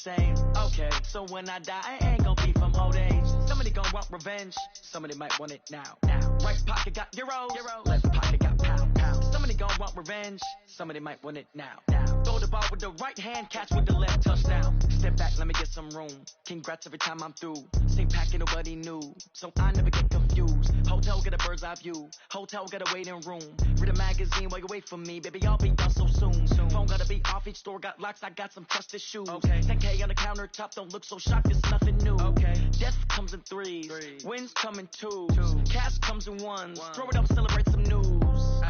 same. Okay, so when I die, I ain't gonna be from old age. Somebody gonna want revenge, somebody might want it now. Right pocket got euros, left pocket got pound. Somebody gonna want revenge, somebody might want it now. Throw the ball with the right hand, catch with the left, touchdown. Step back, let me get some room. Congrats every time I'm through. Same packet, nobody knew, so I never get confused. Hotel get a bird's eye view, hotel got a waiting room. Read a magazine while you wait for me, baby, I'll be done so soon. Phone gotta be off, each store got locks, I got some trusted shoes. 10K on the countertop, don't look so shocked, it's nothing new. Death comes in threes, wins come in twos, cash comes in ones. Throw it up, celebrate some news.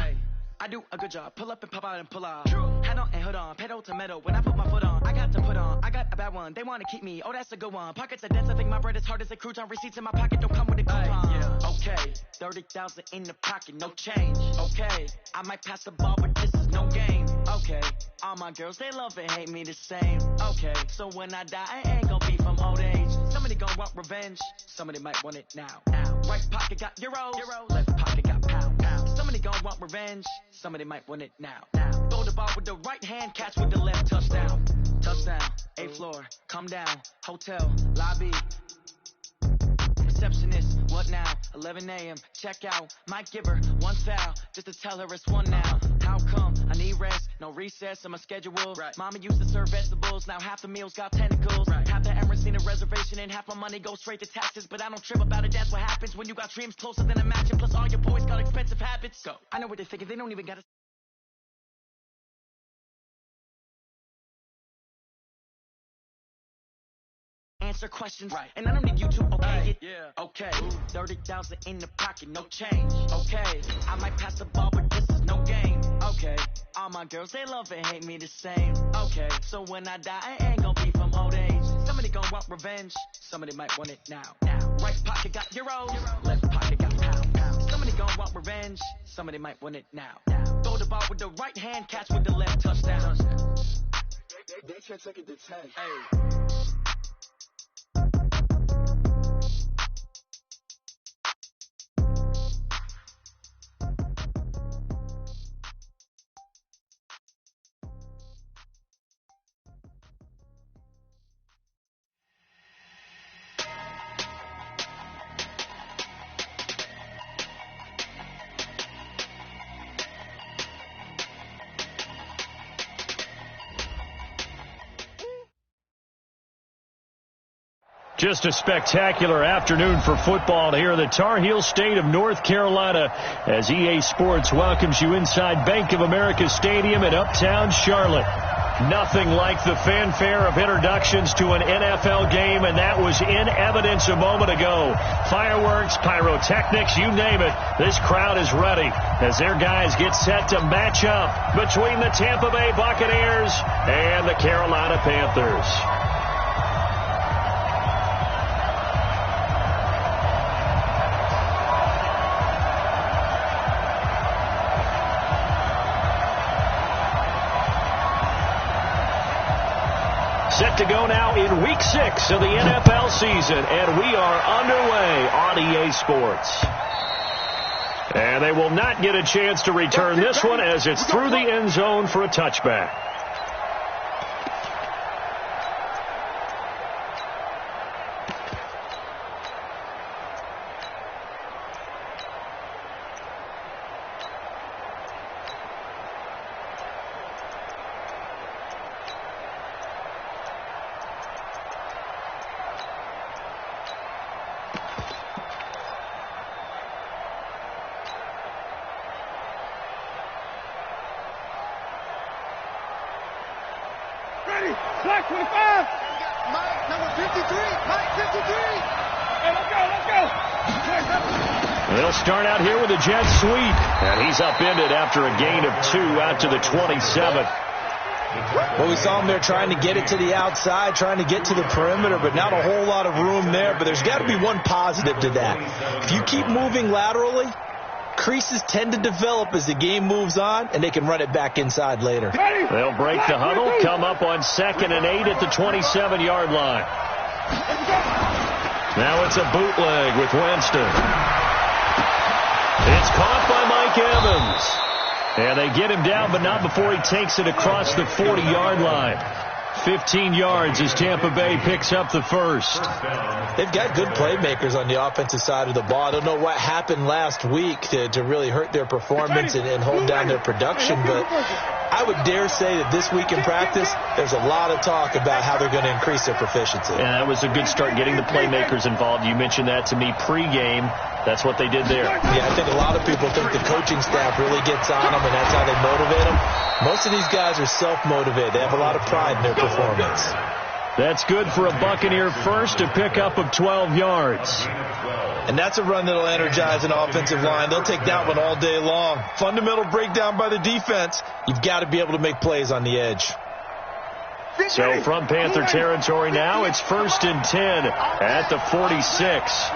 I do a good job, pull up and pop out and pull out. Hat on and hood on, pedal to metal. When I put my foot on, I got to put on. I got a bad one, they wanna keep me. Oh, that's a good one. Pockets are dense, I think my bread is hard as a crouton. Receipts in my pocket don't come with a coupon. Okay, 30,000 in the pocket, no change. Okay, I might pass the ball, but this is no game. Okay, all my girls, they love and hate me the same. Okay, so when I die, I ain't gonna be from old age. Somebody gonna want revenge, somebody might want it now. Right pocket got euros, left pocket got pound. Somebody gonna want revenge, somebody might want it now. Throw the ball with the right hand, catch with the left, touchdown. Touchdown, 8th floor, come down, hotel, lobby. Receptionist, what now? 11 a.m., check out. Might give her one foul, just to tell her it's one now. How come? I need rest, no recess in my schedule. Mama used to serve vegetables, now half the meals got tentacles. Half the errands need a reservation and half my money goes straight to taxes. But I don't trip about it, that's what happens when you got dreams closer than a mansion. Plus all your boys got expensive habits. Go. I know what they're thinking, they don't even gotta answer questions, and I don't need you to okay it. Okay, 30,000 in the pocket, no change. Okay, I might pass the ball, but this is no game. Okay, all my girls, they love and hate me the same. Okay, so when I die, I ain't gonna be from old age. Somebody gonna want revenge, somebody might want it now. Right pocket got euros, left pocket got pound. Somebody gonna want revenge, somebody might want it now. Throw the ball with the right hand, catch with the left, touchdown. They can't take it to 10. Just a spectacular afternoon for football here in the Tar Heel state of North Carolina as EA Sports welcomes you inside Bank of America Stadium in Uptown Charlotte. Nothing like the fanfare of introductions to an NFL game, and that was in evidence a moment ago. Fireworks, pyrotechnics, you name it. This crowd is ready as their guys get set to match up between the Tampa Bay Buccaneers and the Carolina Panthers. Set to go now in Week 6 of the NFL season, and we are underway on EA Sports. And they will not get a chance to return this one as it's through the end zone for a touchback. Black 25. Mike, number 53. Mike, 53. Hey, let's go. They'll start out here with a jet sweep. And he's upended after a gain of 2 out to the 27. Well, we saw him there trying to get it to the outside, trying to get to the perimeter, but not a whole lot of room there. But there's got to be one positive to that. If you keep moving laterally, creases tend to develop as the game moves on, and they can run it back inside later. They'll break the huddle, come up on 2nd and 8 at the 27-yard line. Now it's a bootleg with Winston. It's caught by Mike Evans. And they get him down, but not before he takes it across the 40-yard line. 15 yards as Tampa Bay picks up the first. They've got good playmakers on the offensive side of the ball. I don't know what happened last week to really hurt their performance and hold down their production, but I would dare say that this week in practice, there's a lot of talk about how they're going to increase their proficiency. Yeah, that was a good start getting the playmakers involved. You mentioned that to me pregame. That's what they did there. Yeah, I think a lot of people think the coaching staff really gets on them, and that's how they motivate them. Most of these guys are self-motivated. They have a lot of pride in their performance. That's good for a Buccaneer first, a pickup of 12 yards. And that's a run that'll energize an offensive line. They'll take that one all day long. Fundamental breakdown by the defense. You've got to be able to make plays on the edge. So from Panther territory now, it's 1st and 10 at the 46.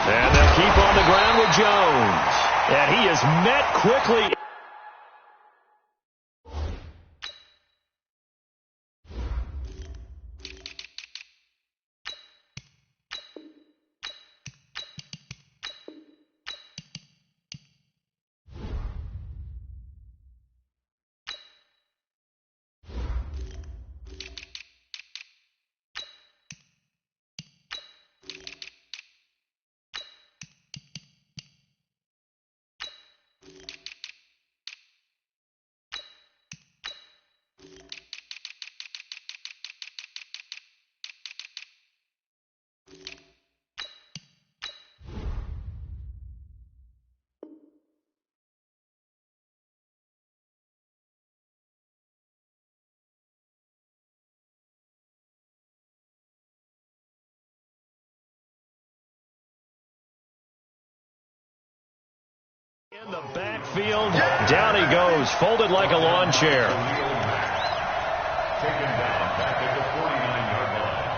And they'll keep on the ground with Jones. And he is met quickly. In the backfield, down he goes, folded like a lawn chair. Taken down back at the 49-yard line.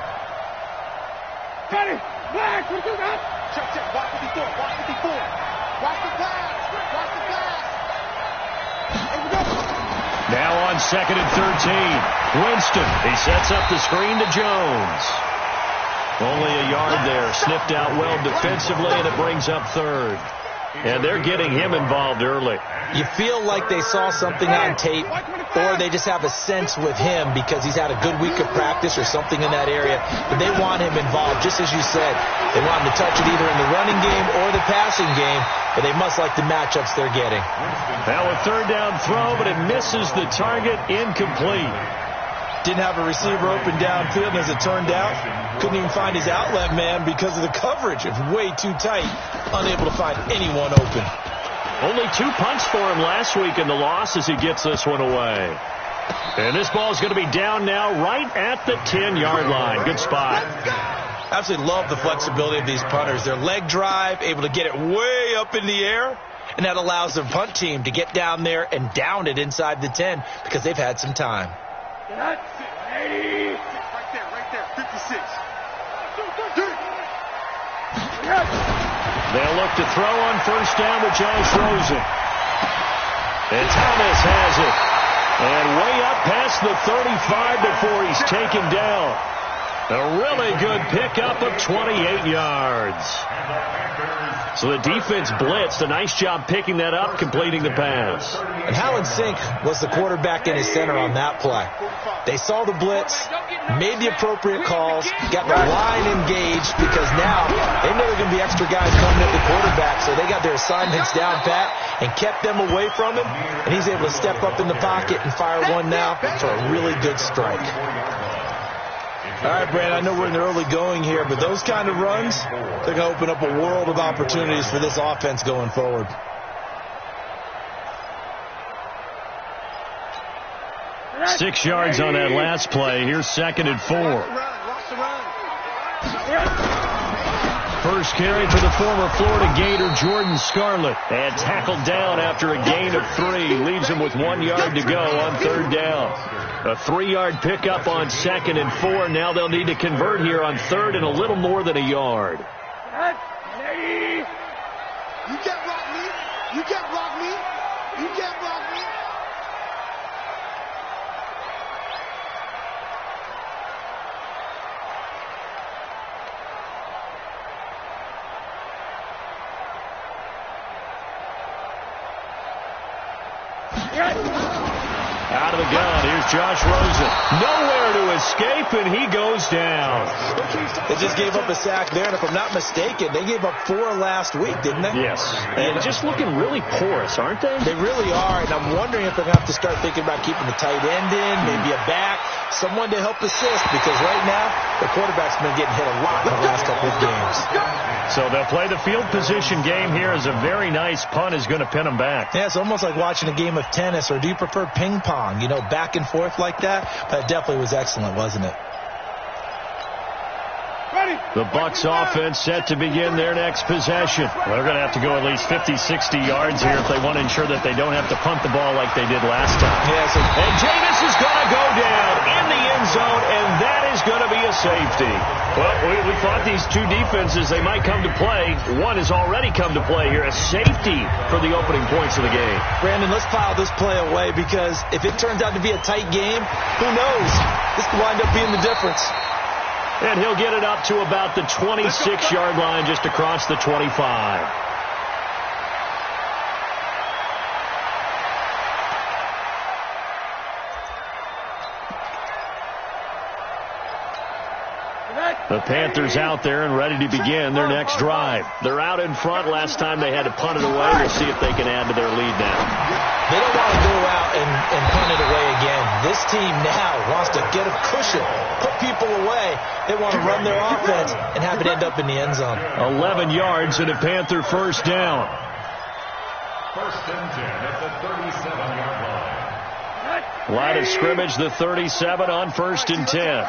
Got it! Flag! What do that? Check. Watch 54. Watch 54. Watch the pass. Watch the pass. Here we go. Now on 2nd and 13. Winston, he sets up the screen to Jones. Only a yard there, sniffed out well defensively, and it brings up 3rd. And they're getting him involved early. You feel like they saw something on tape, or they just have a sense with him because he's had a good week of practice or something in that area. But they want him involved, just as you said. They want him to touch it either in the running game or the passing game, but they must like the matchups they're getting. Now a 3rd down throw, but it misses the target, incomplete. Didn't have a receiver open downfield, and as it turned out, couldn't even find his outlet man because of the coverage. It's way too tight, unable to find anyone open. Only 2 punts for him last week in the loss as he gets this one away. And this ball is going to be down now right at the 10-yard line. Good spot. Absolutely love the flexibility of these punters. Their leg drive, able to get it way up in the air, and that allows their punt team to get down there and down it inside the 10 because they've had some time. That's it. 86. Right there. 56. They'll look to throw on 1st down with Josh Rosen. And Thomas has it. And way up past the 35 before he's taken down. A really good pickup of 28 yards. So the defense blitzed. A nice job picking that up, completing the pass. And how in sync was the quarterback and his center on that play? They saw the blitz, made the appropriate calls, got the line engaged because now they know there are going to be extra guys coming at the quarterback, so they got their assignments down pat and kept them away from him, and he's able to step up in the pocket and fire one now for a really good strike. All right, Brandon, I know we're in the early going here, but those kind of runs, they're going to open up a world of opportunities for this offense going forward. Six yards on that last play. Here's 2nd and 4. First carry for the former Florida Gator, Jordan Scarlett. And tackled down after a gain of 3. Leaves him with 1 yard to go on 3rd down. A 3-yard pickup on 2nd and 4. Now they'll need to convert here on 3rd and a little more than a yard. You can't block me. You can't block me. You can't block me. Out of the gun, here's Josh Rosen. Nowhere to escape, and he goes down. They just gave up a sack there, and if I'm not mistaken, they gave up 4 last week, didn't they? Yes. And just looking really porous, aren't they? They really are, and I'm wondering if they're going to have to start thinking about keeping the tight end in, maybe a back, someone to help assist, because right now, the quarterback's been getting hit a lot in the last couple of games. So they'll play the field position game here as a very nice punt is going to pin them back. Yeah, it's almost like watching a game of tennis, or do you prefer ping pong, you know, back and forth like that? That definitely was excellent, wasn't it? The Bucs offense set to begin their next possession. Well, they're going to have to go at least 50, 60 yards here if they want to ensure that they don't have to punt the ball like they did last time. Yes. And Jameis is going to go down in the end zone, and that is going to be a safety. Well, we thought these two defenses, they might come to play. One has already come to play here, a safety for the opening points of the game. Brandon, let's file this play away, because if it turns out to be a tight game, who knows? This could wind up being the difference. And he'll get it up to about the 26-yard line, just across the 25. The Panthers out there and ready to begin their next drive. They're out in front. Last time they had to punt it away. We'll see if they can add to their lead now. They don't want to go out and punt it away again. This team now wants to get a cushion, put people away. They want to run their offense and have it end up in the end zone. 11 yards and a Panther first down. First and 10 at the 37-yard line. Line of scrimmage, the 37 on first and 10.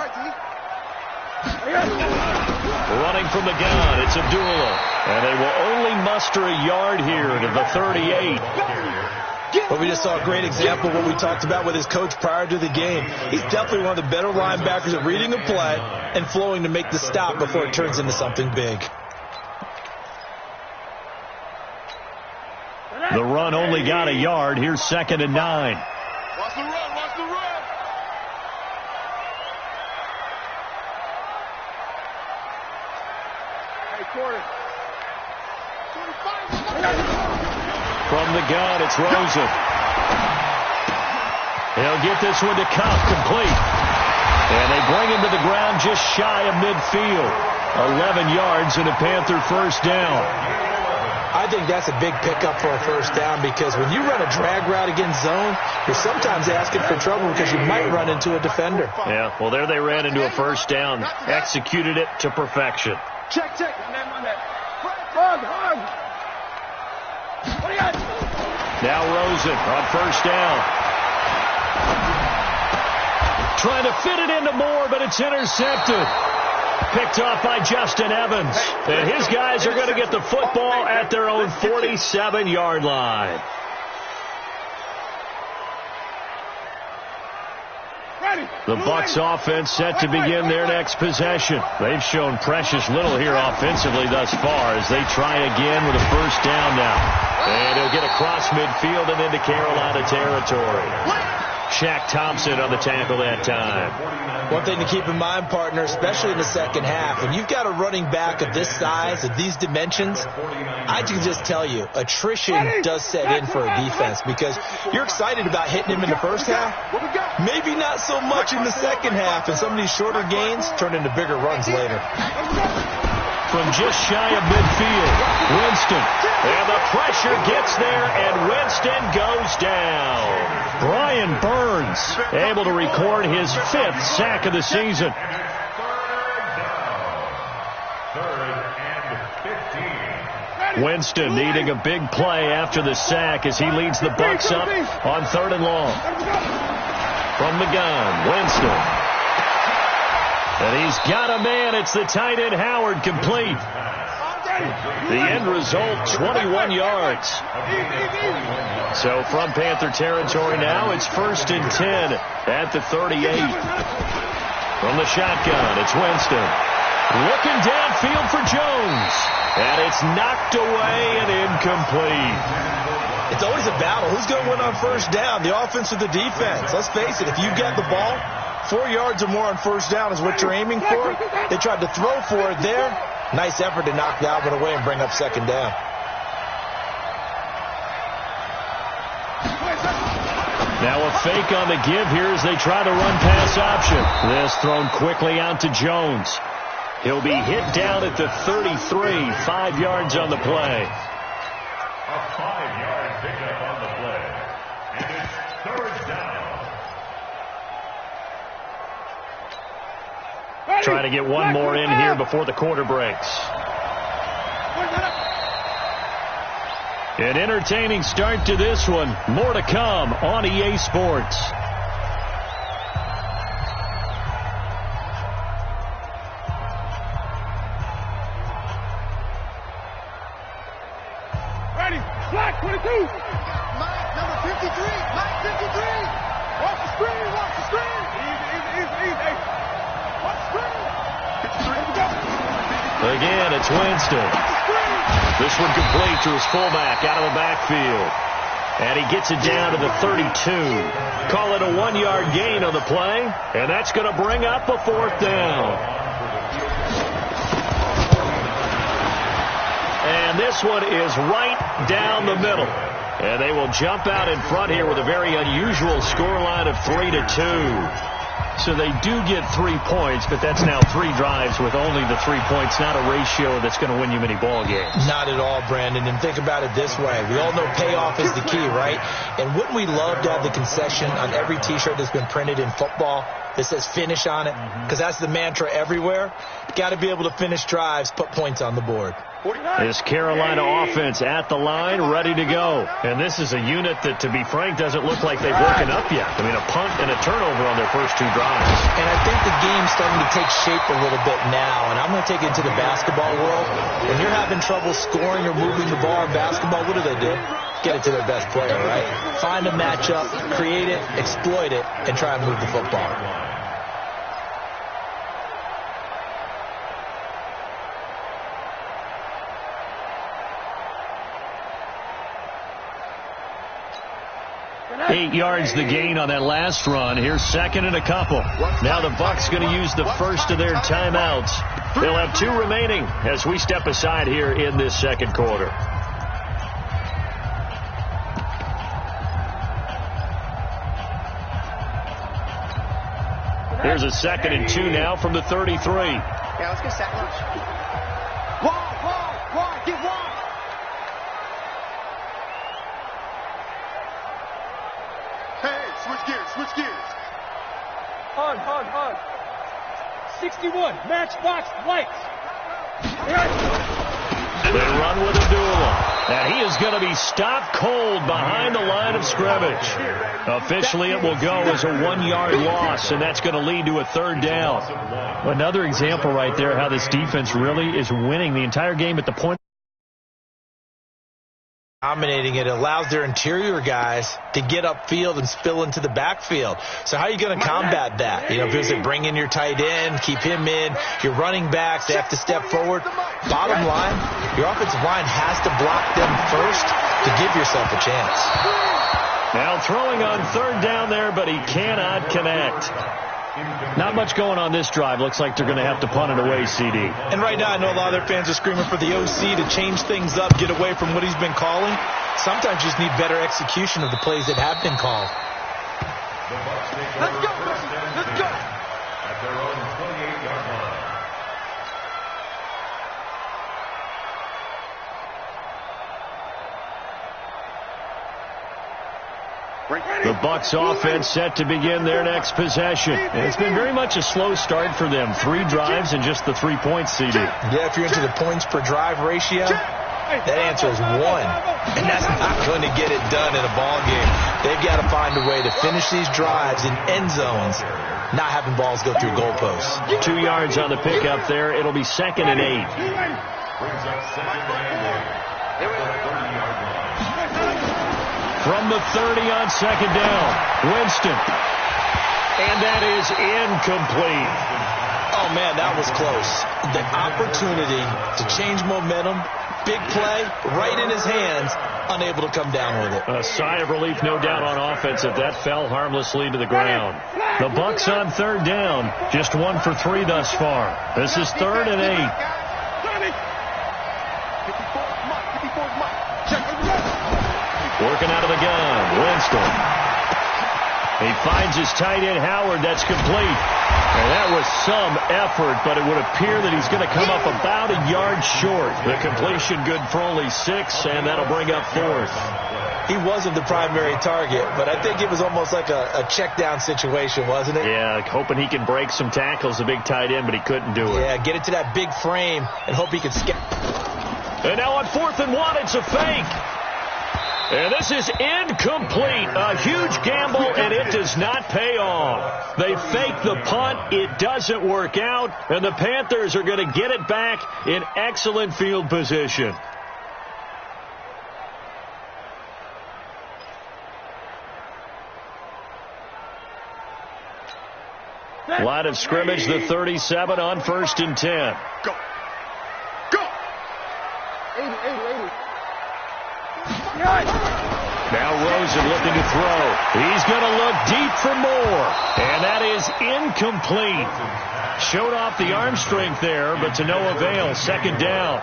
Running from the gun, it's Abdullah. And they will only muster a yard here to the 38. But we just saw a great example of what we talked about with his coach prior to the game. He's definitely one of the better linebackers at reading a play and flowing to make the stop before it turns into something big. The run only got a yard. Here's 2nd and 9. Watch the run, watch the run. From the gun, it's Rosen. He'll get this one to Cup, complete. And they bring him to the ground just shy of midfield. 11 yards and a Panther first down. I think that's a big pickup for a first down, because when you run a drag route against zone, you're sometimes asking for trouble because you might run into a defender. Yeah, well, there they ran into a first down, executed it to perfection. Check. Now Rosen on first down. Trying to fit it into Moore, but it's intercepted. Picked off by Justin Evans. And his guys are going to get the football at their own 47-yard line. The Bucs offense set to begin their next possession. They've shown precious little here offensively thus far as they try again with a first down now. And he'll get across midfield and into Carolina territory. Shaq Thompson on the tackle that time. One thing to keep in mind, partner, especially in the second half, when you've got a running back of this size, of these dimensions, I can just tell you, attrition does set in for a defense, because you're excited about hitting him in the first half, maybe not so much in the second half, and some of these shorter gains turn into bigger runs later. From just shy of midfield, Winston. And the pressure gets there, and Winston goes down. Brian Burns able to record his 5th sack of the season. Winston needing a big play after the sack as he leads the Bucs up on 3rd and long. From the gun, Winston. And he's got a man. It's the tight end Howard, complete. The end result, 21 yards. So from Panther territory now, it's 1st and 10 at the 38. From the shotgun, it's Winston. Looking downfield for Jones. And it's knocked away and incomplete. It's always a battle. Who's going to win on first down, the offense or the defense? Let's face it, if you get the ball, 4 yards or more on first down is what you're aiming for. They tried to throw for it there. Nice effort to knock that one away and bring up 2nd down. Now a fake on the give here as they try the run-pass option. This thrown quickly out to Jones. He'll be hit down at the 33, 5 yards on the play. A 5-yard pickup on the play. And it's third down. Trying to get one more in here before the quarter breaks. An entertaining start to this one. More to come on EA Sports. Ready, flat 22. Mike, number 53. Mike, 53. Watch the screen, watch the screen. Easy. Watch the screen. 53. Again, it's Winston. This one complete to his fullback out of the backfield. And he gets it down to the 32. Call it a 1-yard gain on the play. And that's going to bring up a fourth down. And this one is right down the middle. And they will jump out in front here with a very unusual scoreline of 3-2. So they do get 3 points, but that's now 3 drives with only the 3 points, not a ratio that's going to win you many ball games. Not at all, Brandon. And think about it this way. We all know payoff is the key, right? And wouldn't we love to have the concession on every T-shirt that's been printed in football that says finish on it? Because that's the mantra everywhere. Got to be able to finish drives, put points on the board. This Carolina offense at the line, ready to go. And this is a unit that, to be frank, doesn't look like they've woken up yet. I mean, a punt and a turnover on their first 2 drives. And I think the game's starting to take shape a little bit now. And I'm going to take it to the basketball world. When you're having trouble scoring or moving the ball in basketball, what do? Get it to their best player, right? Find a matchup, create it, exploit it, and try and move the football. Eight yards the gain on that last run. Here's second and a couple. Now the Bucs going to use the first of their timeouts. They'll have 2 remaining as we step aside here in this second quarter. Here's a 2nd and 2 now from the 33. Yeah, let's get second. Wide, get wide. Switch gears. Hard. 61, matchbox lights. They run with a duel. And he is going to be stopped cold behind the line of scrimmage. Officially, it will go as a 1-yard loss, and that's going to lead to a 3rd down. Another example right there how this defense really is winning the entire game at the point. Dominating it allows their interior guys to get upfield and spill into the backfield. So how are you going to combat that? You know, if it's like bring in your tight end, keep him in, your running backs, they have to step forward. Bottom line, your offensive line has to block them first to give yourself a chance. Now throwing on 3rd down there, but he cannot connect. Not much going on this drive. Looks like they're going to have to punt it away, CD. And right now I know a lot of their fans are screaming for the OC to change things up, get away from what he's been calling. Sometimes you just need better execution of the plays that have been called. Let's go. At their own 28-yard line. The Bucs offense set to begin their next possession. And it's been very much a slow start for them. 3 drives and just the 3 points, CD. Yeah, if you're into the points per drive ratio, that answer is 1. And that's not going to get it done in a ball game. They've got to find a way to finish these drives in end zones, not having balls go through goalposts. 2 yards on the pickup there. It'll be 2nd and 8. Brings up 2nd and 8. From the 30 on 2nd down, Winston. And that is incomplete. Oh, man, that was close. The opportunity to change momentum, big play, right in his hands, unable to come down with it. A sigh of relief, no doubt, on offense if that fell harmlessly to the ground. The Bucs on 3rd down, just 1 for 3 thus far. This is 3rd and 8. Working out of the gun, Winston. He finds his tight end, Howard. That's complete. And that was some effort, but it would appear that he's going to come up about a yard short. The completion good for only 6, and that'll bring up 4th. He wasn't the primary target, but I think it was almost like a check down situation, wasn't it? Yeah, hoping he can break some tackles, the big tight end, but he couldn't do it. Yeah, get it to that big frame and hope he can skip. And now on 4th and 1, it's a fake. And this is incomplete. A huge gamble, and it does not pay off. They fake the punt. It doesn't work out, and the Panthers are going to get it back in excellent field position. Line of scrimmage, the 37 on 1st and 10. Go. Go. 80. Now Rosen looking to throw. He's going to look deep for more. And that is incomplete. Showed off the arm strength there, but to no avail. 2nd down.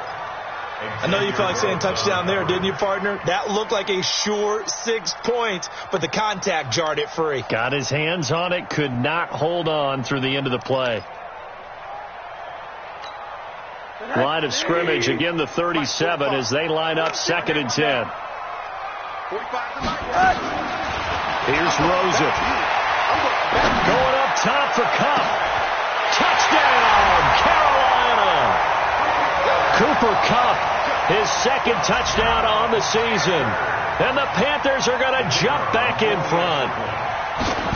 I know you felt like saying touchdown there, didn't you, partner? That looked like a sure 6 points, but the contact jarred it free. Got his hands on it, could not hold on through the end of the play. Line of scrimmage, again the 37 as they line up 2nd and 10. Here's Rosen. Going up top for Kupp. Touchdown, Carolina! Cooper Kupp, his 2nd touchdown on the season. And the Panthers are going to jump back in front.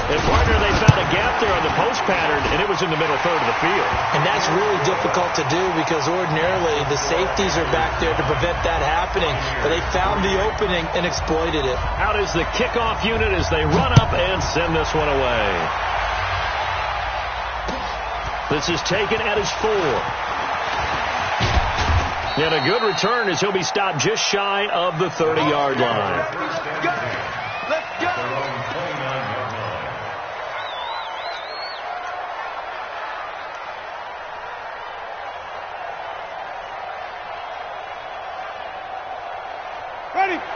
And partner, they found a gap there on the post pattern, and it was in the middle third of the field. And that's really difficult to do because ordinarily the safeties are back there to prevent that happening. But they found the opening and exploited it. Out is the kickoff unit as they run up and send this one away. This is taken at his 4. And a good return as he'll be stopped just shy of the 30-yard line. Let's go.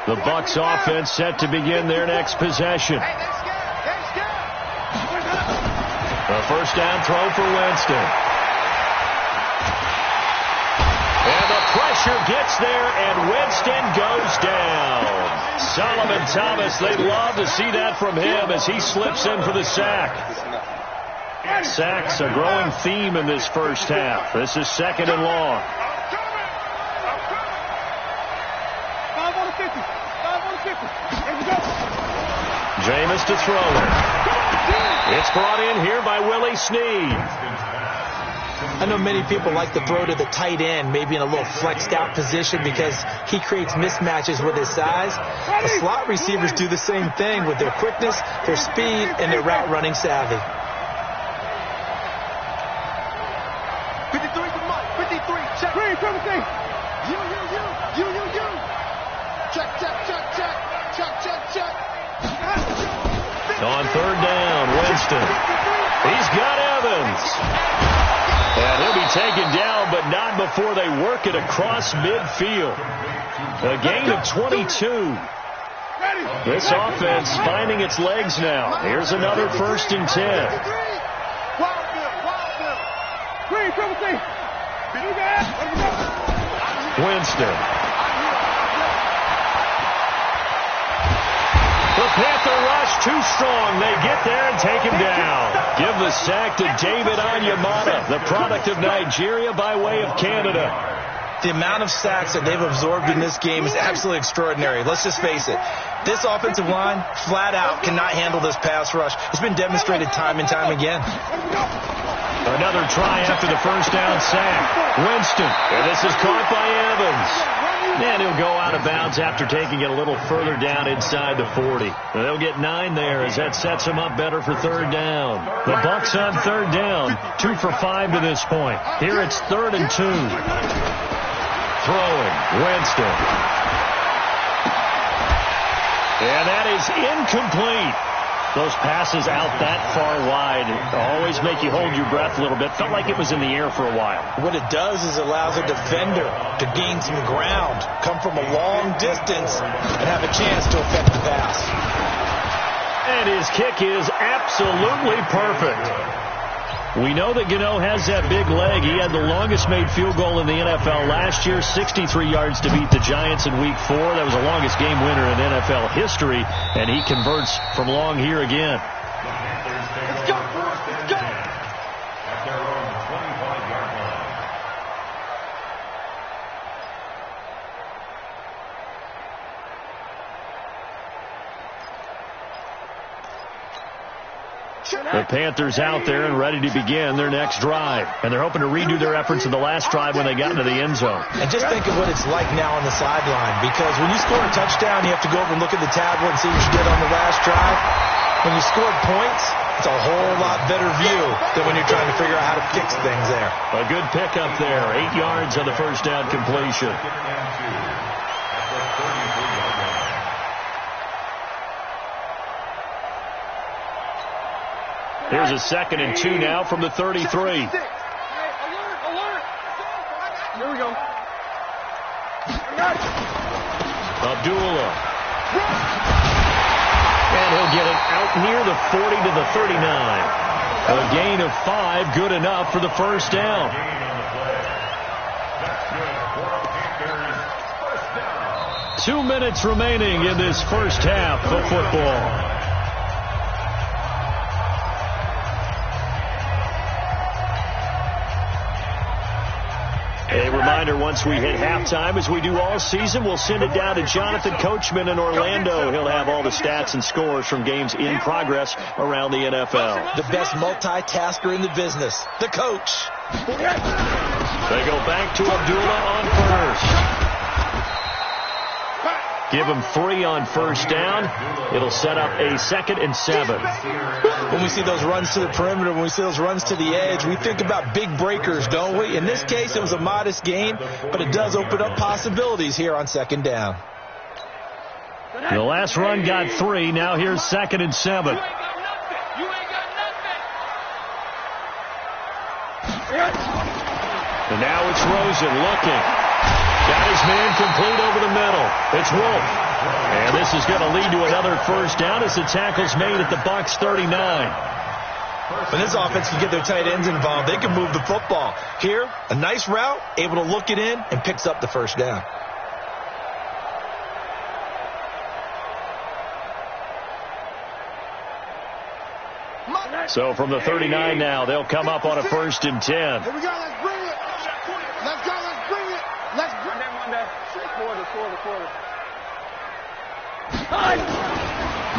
The Bucs offense set to begin their next possession. Hey, let's go. A 1st down throw for Winston. And the pressure gets there, and Winston goes down. Solomon Thomas, they'd love to see that from him as he slips in for the sack. Sacks a growing theme in this first half. This is 2nd and long. 5 on the 50. 5 on the 50. Here we go. Jameis to throw it. It's brought in here by Willie Snead. I know many people like to throw to the tight end, maybe in a little flexed out position because he creates mismatches with his size. The slot receivers do the same thing with their quickness, their speed, and their route running savvy. 53 for Mike. 53. Check. Green, come and see. You. Check. On 3rd down, Winston. He's got Evans. And he'll be taken down, but not before they work it across midfield. A gain of 22. This offense finding its legs now. Here's another 1st and 10. Green, come and see. Winston. The Panther rush too strong. They get there and take him down. Give the sack to David Onyemata, the product of Nigeria by way of Canada. The amount of sacks that they've absorbed in this game is absolutely extraordinary. Let's just face it. This offensive line, flat out, cannot handle this pass rush. It's been demonstrated time and time again. Another try after the 1st down sack. Winston. And this is caught by Evans. And he'll go out of bounds after taking it a little further down inside the 40. They'll get 9 there as that sets them up better for 3rd down. The Bucs on 3rd down. 2 for 5 to this point. Here it's 3rd and 2. Throwing. Winston. And that is incomplete. Those passes out that far wide always make you hold your breath a little bit. Felt like it was in the air for a while. What it does is allows a defender to gain some ground, come from a long distance, and have a chance to affect the pass. And his kick is absolutely perfect. We know that Gano has that big leg. He had the longest made field goal in the NFL last year, 63 yards to beat the Giants in Week 4. That was the longest game winner in NFL history, and he converts from long here again. Let's go, let's go. At their own 25-yard line. The Panthers out there and ready to begin their next drive. And they're hoping to redo their efforts in the last drive when they got into the end zone. And just think of what it's like now on the sideline, because when you score a touchdown, you have to go over and look at the tablet and see what you did on the last drive. When you scored points, it's a whole lot better view than when you're trying to figure out how to fix things there. A good pickup there. 8 yards on the first down completion. Here's a 2nd and 2 now from the 33. Here we go. Abdullah. And he'll get it out near the 40 to the 39. A gain of 5, good enough for the first down. 2 minutes remaining in this first half of football. A reminder, once we hit halftime, as we do all season, we'll send it down to Jonathan Coachman in Orlando. He'll have all the stats and scores from games in progress around the NFL. The best multitasker in the business, the coach. They go back to Abdullah on first. Give him 3 on first down. It'll set up a 2nd and 7. When we see those runs to the perimeter, when we see those runs to the edge, we think about big breakers, don't we? In this case, it was a modest gain, but it does open up possibilities here on 2nd down. The last run got 3. Now here's 2nd and 7. And now it's Rosen looking. Got his man complete over the middle. It's Wolf. And this is going to lead to another first down as the tackle's made at the Bucs 39. When this offense can get their tight ends involved, they can move the football. Here, a nice route, able to look it in, and picks up the first down. So from the 39 now, they'll come up on a 1st and 10. Here we go, let's bring it. Let's go, let's bring it. Let's bring it. Quarter.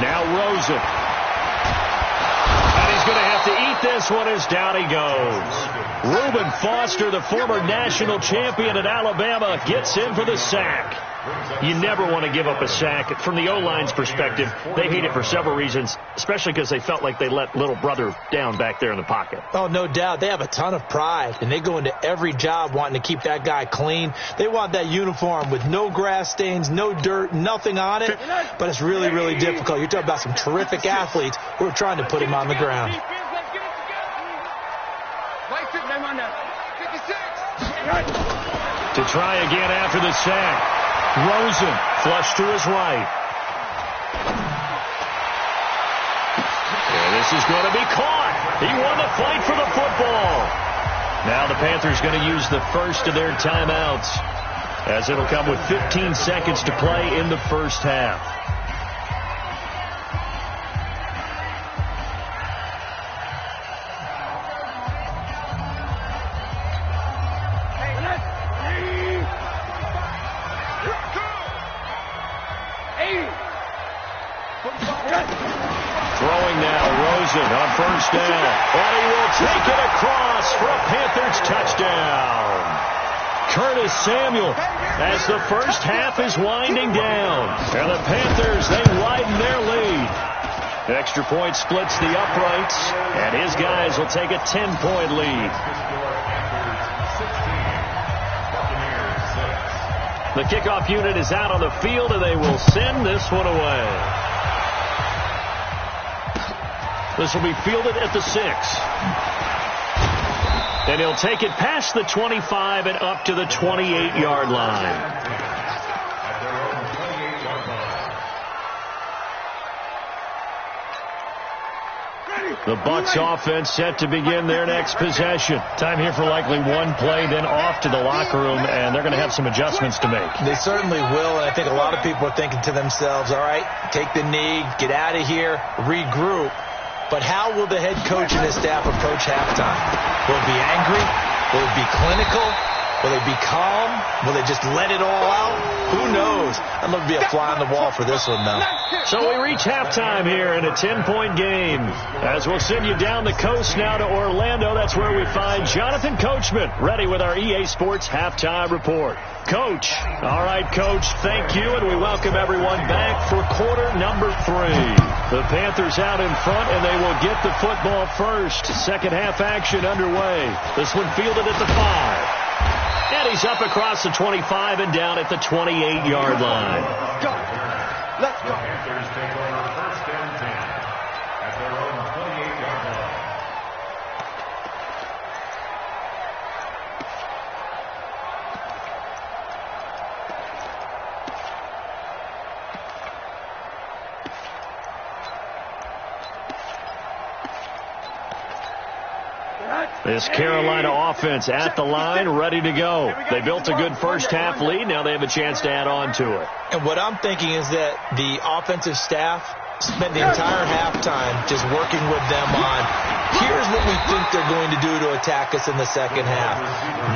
Now Rosen. And he's going to have to eat this one as down he goes. Reuben Foster, the former national champion at Alabama, gets in for the sack. You never want to give up a sack. From the O-line's perspective, they hate it for several reasons, especially because they felt like they let little brother down back there in the pocket. Oh, no doubt. They have a ton of pride, and they go into every job wanting to keep that guy clean. They want that uniform with no grass stains, no dirt, nothing on it, but it's really, really difficult. You're talking about some terrific athletes who are trying to put him on the ground. To try again after the sack. Rosen, flush to his right. And this is going to be caught. He won the fight for the football. Now the Panthers going to use the first of their timeouts, as it'll come with 15 seconds to play in the first half. Throwing now, Rosen on first down. And he will take it across for a Panthers touchdown. Curtis Samuel, as the first half is winding down. And the Panthers, they widen their lead. Extra point splits the uprights, and his guys will take a 10-point lead. The kickoff unit is out on the field, and they will send this one away. This will be fielded at the 6. And he'll take it past the 25 and up to the 28-yard line. The Bucs offense set to begin their next possession. Time here for likely one play, then off to the locker room, and they're going to have some adjustments to make. They certainly will, and I think a lot of people are thinking to themselves, all right, take the knee, get out of here, regroup. But how will the head coach and his staff approach halftime? Will it be angry? Will it be clinical? Will they be calm? Will they just let it all out? Who knows? I'd love to be a fly on the wall for this one, though. So we reach halftime here in a 10-point game. As we'll send you down the coast now to Orlando, that's where we find Jonathan Coachman, ready with our EA Sports Halftime Report. Coach. All right, Coach, thank you, and we welcome everyone back for quarter number 3. The Panthers out in front, and they will get the football first. Second half action underway. This one fielded at the 5. And he's up across the 25 and down at the 28-yard line. Go. Let's go. Panthers take over first and 10 at their own 28-yard line. This Carolina offense at the line, ready to go. They built a good first-half lead. Now they have a chance to add on to it. And what I'm thinking is that the offensive staff spent the entire halftime just working with them on, here's what we think they're going to do to attack us in the second half.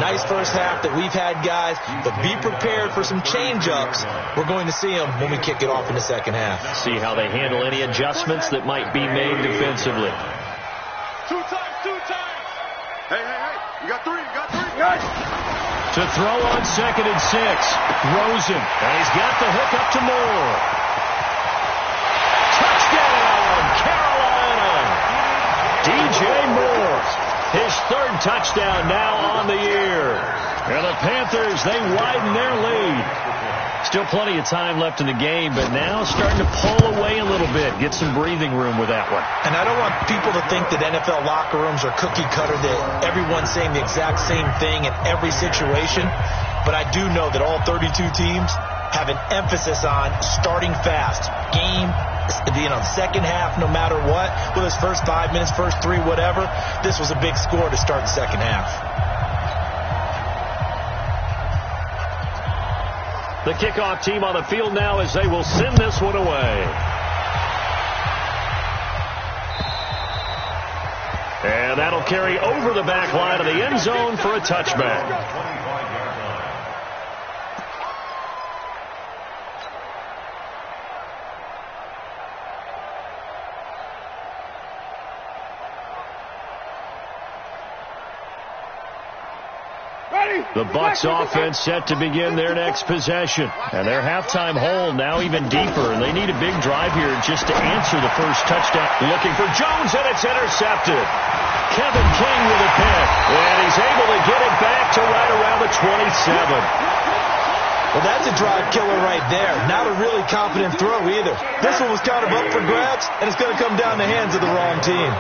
Nice first half that we've had, guys, but be prepared for some change-ups. We're going to see them when we kick it off in the second half. See how they handle any adjustments that might be made defensively. Two times. Hey. You got three. To throw on 2nd and 6. Rosen. And he's got the hook up to Moore. Touchdown, Carolina. DJ Moore. His 3rd touchdown now on the year. And the Panthers, they widen their lead. Still plenty of time left in the game, but now starting to pull away a little bit. Get some breathing room with that one. And I don't want people to think that NFL locker rooms are cookie cutter, that everyone's saying the exact same thing in every situation. But I do know that all 32 teams have an emphasis on starting fast. Game, second half, no matter what. Whether it's first 5 minutes, first 3, whatever. This was a big score to start the second half. The kickoff team on the field now as they will send this one away. And that'll carry over the back line of the end zone for a touchback. The Bucs offense set to begin their next possession. And their halftime hole now even deeper. And they need a big drive here just to answer the first touchdown. Looking for Jones, and it's intercepted. Kevin King with a pick. And he's able to get it back to right around the 27. Well, that's a drive killer right there. Not a really confident throw either. This one was kind of up for grabs, and it's going to come down the hands of the wrong team.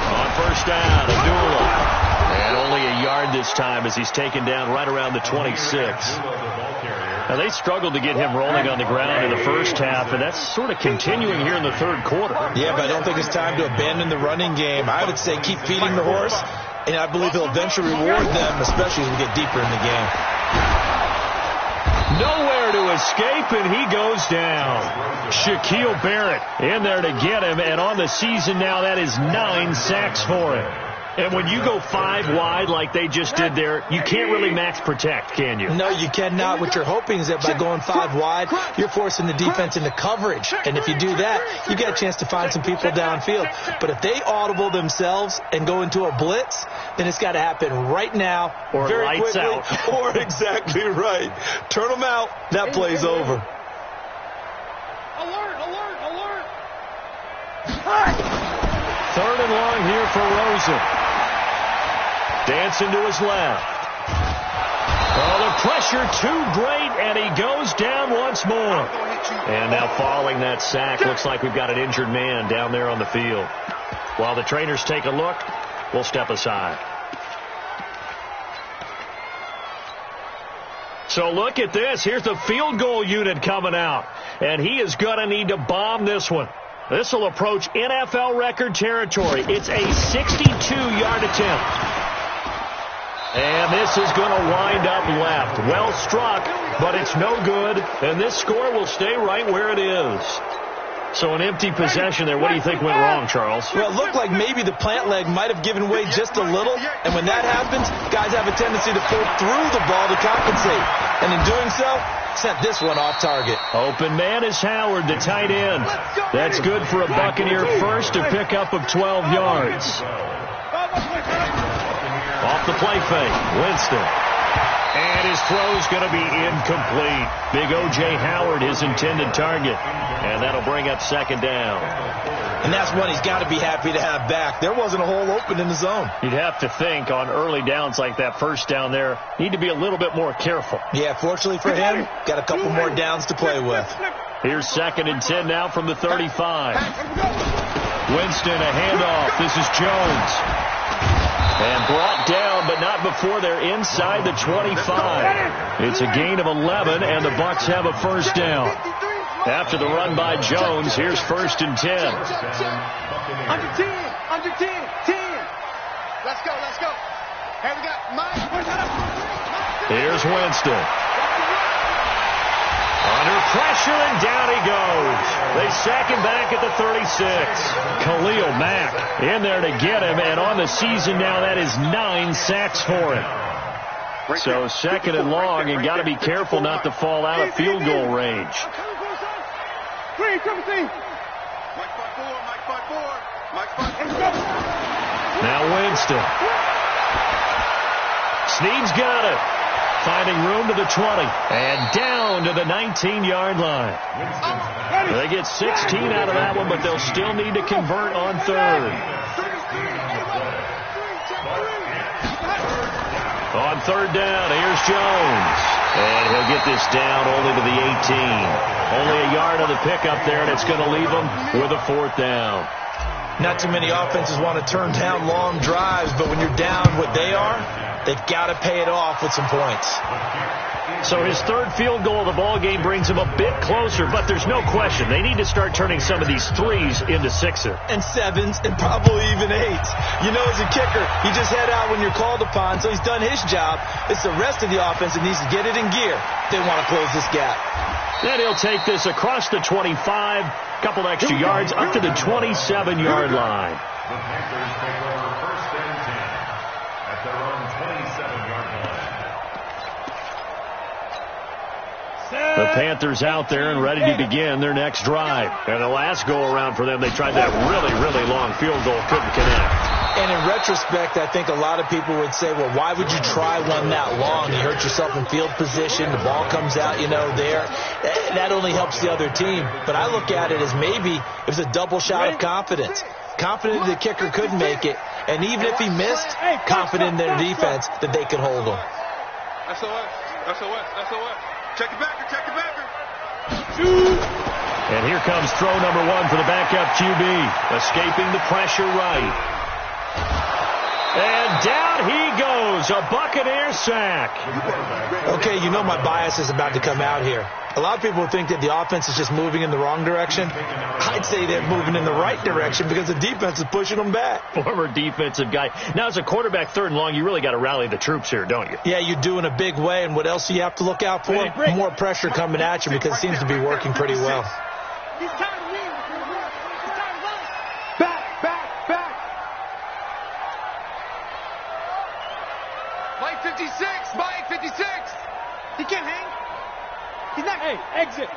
On first down, Abdullah. And only a yard this time as he's taken down right around the 26. Now, they struggled to get him rolling on the ground in the first half, and that's sort of continuing here in the third quarter. Yeah, but I don't think it's time to abandon the running game. I would say keep feeding the horse, and I believe he'll eventually reward them, especially as we get deeper in the game. Nowhere to escape, and he goes down. Shaquille Barrett in there to get him, and on the season now, that is 9 sacks for him. And when you go 5 wide like they just did there, you can't really max protect, can you? No, you cannot. What you're hoping is that by going 5 wide, you're forcing the defense into coverage. And if you do that, you get a chance to find some people downfield. But if they audible themselves and go into a blitz, then it's got to happen right now, or very lights quickly, out. Or exactly right. Turn them out. That play's over. Alert! 3rd and long here for Rosen. Dancing to his left. Oh, the pressure too great, and he goes down once more. And now following that sack, looks like we've got an injured man down there on the field. While the trainers take a look, we'll step aside. So look at this. Here's the field goal unit coming out. And he is going to need to bomb this one. This will approach NFL record territory. It's a 62-yard attempt. And this is going to wind up left. Well struck, but it's no good. And this score will stay right where it is. So an empty possession there. What do you think went wrong, Charles? Well, it looked like maybe the plant leg might have given way just a little. And when that happens, guys have a tendency to pull through the ball to compensate. And in doing so, sent this one off target. Open man is Howard, the tight end. That's good for a Buccaneer first to pick up of 12 yards. Off the play fake, Winston. And his throw's going to be incomplete. Big O.J. Howard, his intended target. And that'll bring up second down. And that's one he's got to be happy to have back. There wasn't a hole open in the zone. You'd have to think on early downs like that first down there, need to be a little bit more careful. Yeah, fortunately for him, got a couple more downs to play with. Here's 2nd and 10 now from the 35. Winston, a handoff. This is Jones. And brought down, but not before they're inside the 25. It's a gain of 11, and the Bucs have a first down. After the run by Jones, here's 1st and 10. Under 10, 10. Let's go. Here we go. Mike. Here's Winston. Under pressure, and down he goes. They sack him back at the 36. Khalil Mack in there to get him, and on the season now, that is 9 sacks for him. So 2nd and long, and got to be careful not to fall out of field goal range. Now Winston. Snead's got it. Finding room to the 20. And down to the 19-yard line. They get 16 out of that one, but they'll still need to convert on 3rd. On 3rd down, here's Jones. And he'll get this down only to the 18. Only a yard on the pickup there, and it's going to leave them with a 4th down. Not too many offenses want to turn down long drives, but when you're down what they are, they've got to pay it off with some points. So his 3rd field goal of the ball game brings him a bit closer, but there's no question they need to start turning some of these 3s into 6s. And 7s, and probably even 8s. You know, as a kicker, you just head out when you're called upon, so he's done his job. It's the rest of the offense that needs to get it in gear if they want to close this gap. Then he'll take this across the 25, couple extra yards, up to the 27-yard line. The Panthers take over 1st and 10 at their own 27-yard line. The Panthers out there and ready to begin their next drive. And the last go-around for them, they tried that really, really long field goal, couldn't connect. And in retrospect, I think a lot of people would say, well, why would you try one that long? You hurt yourself in field position. The ball comes out, there. That only helps the other team. But I look at it as maybe it was a double shot of confidence. Confident the kicker could make it. And even if he missed, confident in their defense that they could hold him. SOS. Check it backer. And here comes throw number 1 for the backup QB. Escaping the pressure right. And down he goes, a Buccaneer sack. Okay, my bias is about to come out here. A lot of people think that the offense is just moving in the wrong direction. I'd say they're moving in the right direction because the defense is pushing them back. Former defensive guy. Now, as a quarterback 3rd and long, you really got to rally the troops here, don't you? Yeah, you do in a big way. And what else do you have to look out for? More pressure coming at you because it seems to be working pretty well. Mike 56. He can't hang. He's not. Hey, exit.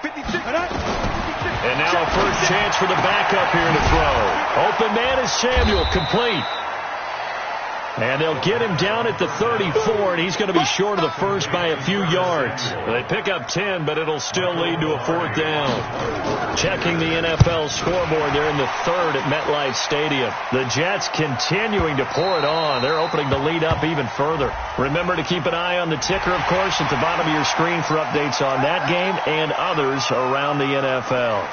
56. And now a first chance for the backup here to throw. Open man is Samuel, complete. And they'll get him down at the 34, and he's going to be short of the first by a few yards. They pick up 10, but it'll still lead to a 4th down. Checking the NFL scoreboard, they're in the 3rd at MetLife Stadium. The Jets continuing to pour it on. They're opening the lead up even further. Remember to keep an eye on the ticker, of course, at the bottom of your screen for updates on that game and others around the NFL.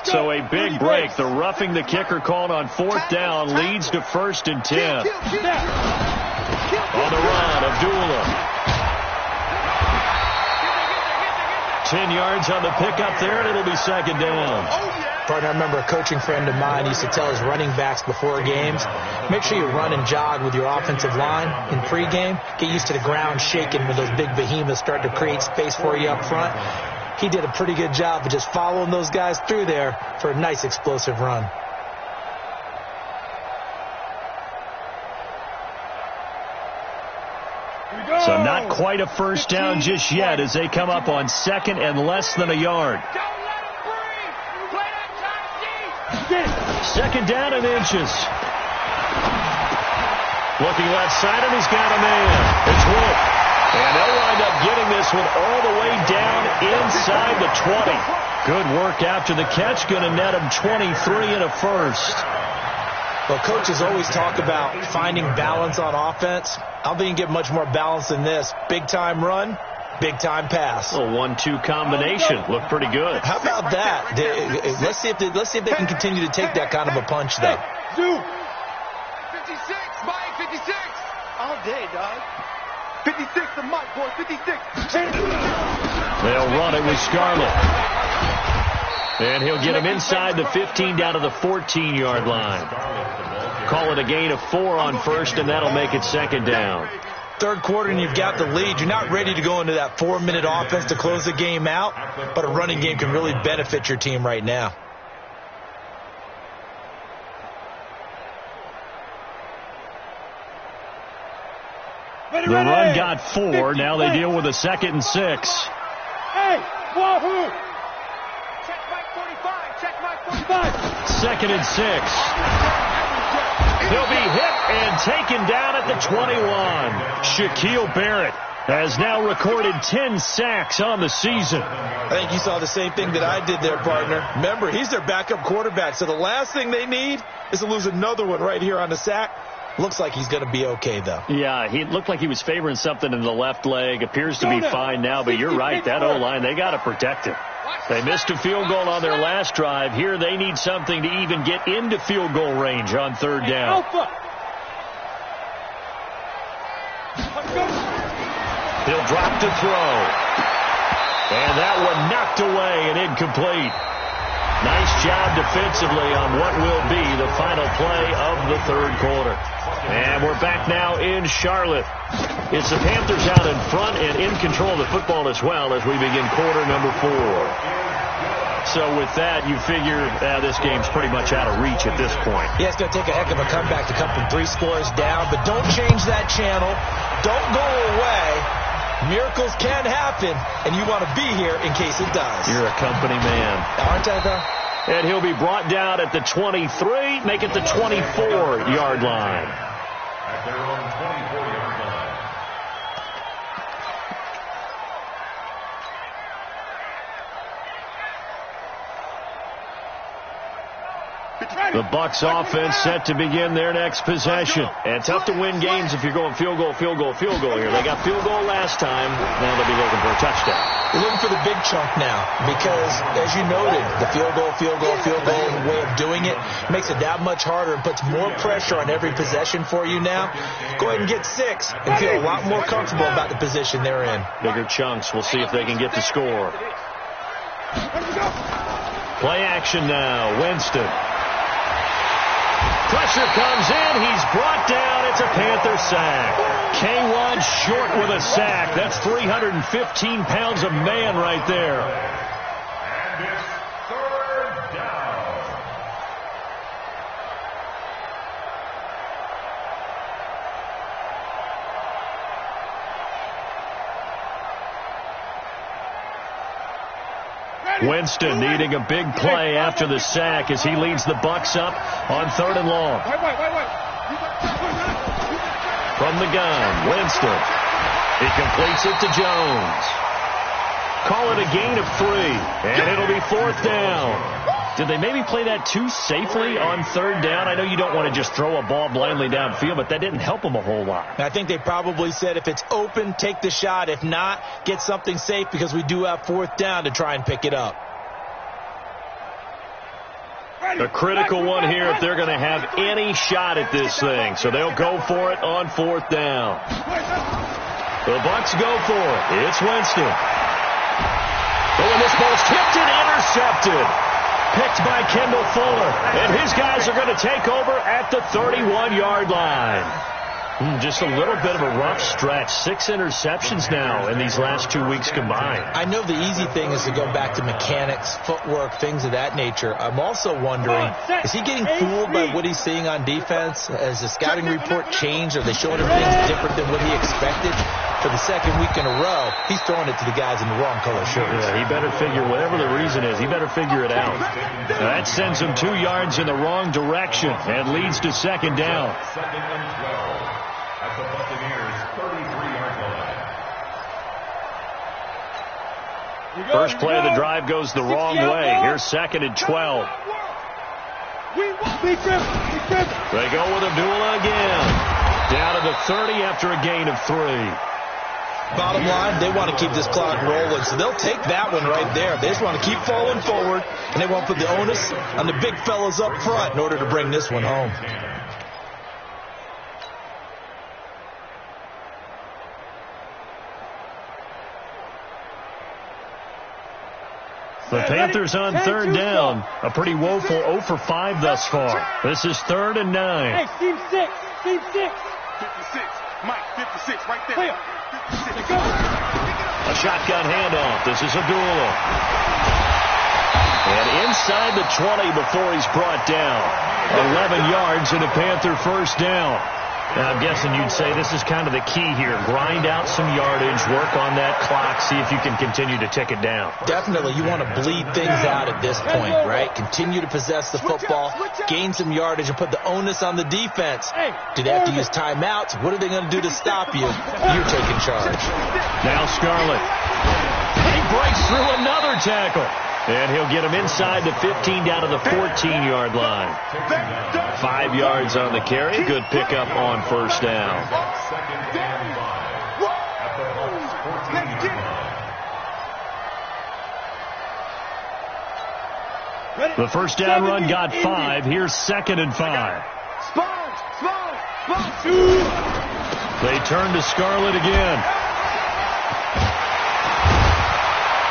So a big break. The roughing the kicker called on 4th down leads to 1st and 10. On the run, Abdullah. 10 yards on the pickup there, and it'll be 2nd down. Partner, I remember a coaching friend of mine used to tell his running backs before games, make sure you run and jog with your offensive line in pregame. Get used to the ground shaking when those big behemoths start to create space for you up front. He did a pretty good job of just following those guys through there for a nice explosive run. So not quite a 1st down just yet as they come up on 2nd and less than a yard. 2nd down and inches. Looking left side, and he's got a man. It's Wolf. And they'll wind up getting this one all the way down inside the 20. Good work after the catch. Going to net him 23 and a 1st. Well, coaches always talk about finding balance on offense. I don't think you can get much more balance than this. Big-time run, big-time pass. A 1-2 combination. Looked pretty good. How about that? Let's see if they can continue to take that kind of a punch, though. 56, Mike, 56. All day, dog. 56 to Mike, boy, 56. They'll run it with Scarlett. And he'll get him inside the 15 down to the 14-yard line. Call it a gain of 4 on 1st, and that'll make it 2nd down. 3rd quarter, and you've got the lead. You're not ready to go into that 4-minute offense to close the game out, but a running game can really benefit your team right now. The run got 4. Now they deal with a 2nd and 6. Hey, Wahoo! Check Mike 45, check Mike 45. 2nd and 6. He'll be hit and taken down at the 21. Shaquille Barrett has now recorded 10 sacks on the season. I think you saw the same thing that I did there, partner. Remember, he's their backup quarterback, so the last thing they need is to lose another one right here on the sack. Looks like he's going to be okay, though. Yeah, he looked like he was favoring something in the left leg. Appears to be fine now, but you're right. That O-line, they got to protect it. They missed a field goal on their last drive. Here they need something to even get into field goal range on 3rd down. He'll drop to throw. And that one knocked away and incomplete. Nice job defensively on what will be the final play of the 3rd quarter. And we're back now in Charlotte. It's the Panthers out in front and in control of the football as well as we begin quarter number 4. So with that, you figure this game's pretty much out of reach at this point. Yeah, it's going to take a heck of a comeback to come from 3 scores down, but don't change that channel. Don't go away. Miracles can happen, and you want to be here in case it does. You're a company man. Aren't I, though? And he'll be brought down at the 23, make it the 24-yard line. At their own 24-yard line. The Bucs offense set to begin their next possession. And tough to win games if you're going field goal here. They got field goal last time. Now they'll be looking for a touchdown. You're looking for the big chunk now because, as you noted, the field goal way of doing it makes it that much harder and puts more pressure on every possession for you now. Go ahead and get 6 and feel a lot more comfortable about the position they're in. Bigger chunks. We'll see if they can get the score. Play action now. Winston. Pressure comes in. He's brought down. It's a Panther sack. K1 short with a sack. That's 315 pounds of man right there. And it's 3rd down. Winston needing a big play after the sack as he leads the Bucs up on 3rd and long. From the gun, Winston. He completes it to Jones. Call it a gain of 3, and it'll be 4th down. Did they maybe play that too safely on 3rd down? I know you don't want to just throw a ball blindly downfield, but that didn't help them a whole lot. I think they probably said if it's open, take the shot. If not, get something safe because we do have 4th down to try and pick it up. A critical one here if they're going to have any shot at this thing. So they'll go for it on 4th down. The Bucs go for it. It's Winston. Oh, and this ball's tipped and intercepted. Picked by Kendall Fuller. And his guys are going to take over at the 31-yard line. Just a little bit of a rough stretch. 6 interceptions now in these last 2 weeks combined. I know the easy thing is to go back to mechanics, footwork, things of that nature. I'm also wondering, is he getting fooled by what he's seeing on defense? Has the scouting report changed? Are they showing him things different than what he expected? For the second week in a row, he's throwing it to the guys in the wrong color shirts. Yeah, he better figure, whatever the reason is, he better figure it out. That sends him 2 yards in the wrong direction and leads to 2nd down. 2nd and 12 at the Buccaneers' 33-yard line. First play of the drive goes the wrong way. Here's 2nd and 12. They go with Abdullah again. Down to the 30 after a gain of 3. Bottom line, they want to keep this clock rolling, so they'll take that one right there. They just want to keep falling forward, and they won't put the onus on the big fellas up front in order to bring this one home. The Panthers on 3rd down. A pretty woeful 0 for 5 thus far. This is 3rd and 9. Hey, team 6. Team 6. 56. Mike, 56 right there. 56. A shotgun handoff. This is Abdullah. And inside the 20 before he's brought down. 11 yards and a Panther first down. And I'm guessing you'd say this is kind of the key here. Grind out some yardage, work on that clock, see if you can continue to tick it down. Definitely, you want to bleed things out at this point, right? Continue to possess the football, gain some yardage, and put the onus on the defense. Do they have to use timeouts? What are they going to do to stop you? You're taking charge. Now Scarlett. He breaks through another tackle. And he'll get him inside the 15 down to the 14-yard line. 5 yards on the carry. Good pickup on first down. The first down run got 5. Here's 2nd and 5. They turn to Scarlett again.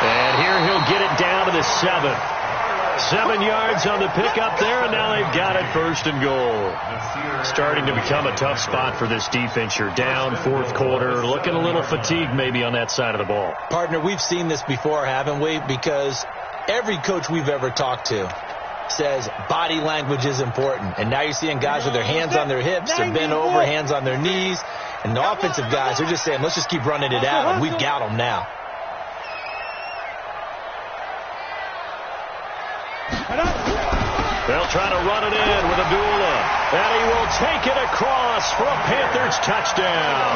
And here he'll get it down to the 7. 7 yards on the pickup there, and now they've got it 1st and goal. Starting to become a tough spot for this defense. You're down 4th quarter, looking a little fatigued maybe on that side of the ball. Partner, we've seen this before, haven't we? Because every coach we've ever talked to says body language is important. And now you're seeing guys with their hands on their hips, they're bent over, hands on their knees. And the offensive guys are just saying, let's just keep running it out, and we've got them now. They'll try to run it in with Abdullah. And he will take it across for a Panthers touchdown.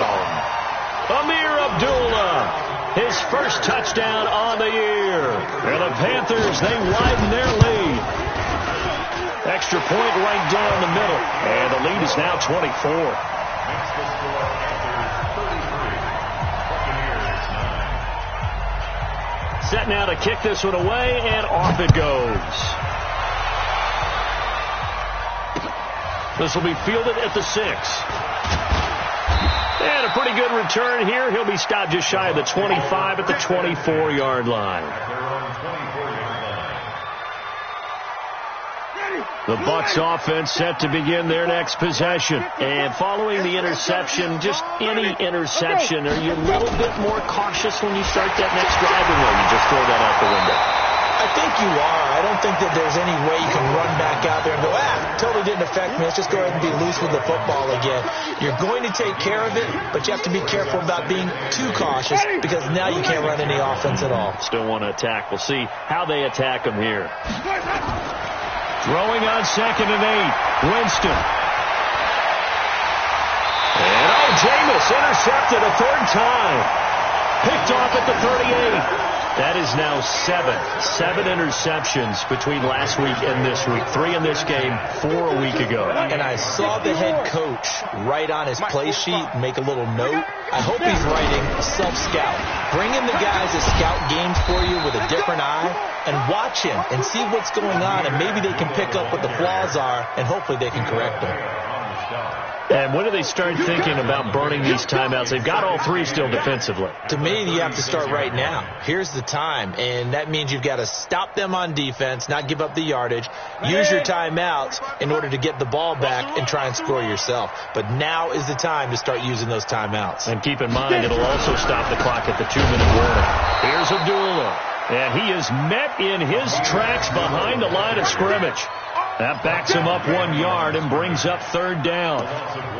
Amir Abdullah, his first touchdown on the year. And the Panthers, they widen their lead. Extra point right down the middle. And the lead is now 24. Set now to kick this one away, and off it goes. This will be fielded at the 6. And a pretty good return here. He'll be stopped just shy of the 25 at the 24-yard line. The Bucs offense set to begin their next possession. And following the interception, just any interception, are you a little bit more cautious when you start that next drive, or will you just throw that out the window? I think you are. I don't think that there's any way you can run back out there and go, totally didn't affect me. Let's just go ahead and be loose with the football again. You're going to take care of it, but you have to be careful about being too cautious because now you can't run any offense at all. Still want to attack. We'll see how they attack him here. Throwing on 2nd and 8. Winston. And Jameis intercepted a 3rd time. Picked off at the 38. That is now 7 interceptions between last week and this week. 3 in this game, 4 a week ago. And I saw the head coach write on his play sheet, make a little note. I hope he's writing self-scout. Bring in the guys that scout games for you with a different eye and watch him and see what's going on, and maybe they can pick up what the flaws are, and hopefully they can correct them. And when do they start thinking about burning these timeouts? They've got all 3 still defensively. To me, you have to start right now. Here's the time, and that means you've got to stop them on defense, not give up the yardage, use your timeouts in order to get the ball back and try and score yourself. But now is the time to start using those timeouts. And keep in mind, it'll also stop the clock at the 2-minute warning. Here's Abdullah, and he is met in his tracks behind the line of scrimmage. That backs him up 1 yard and brings up 3rd down.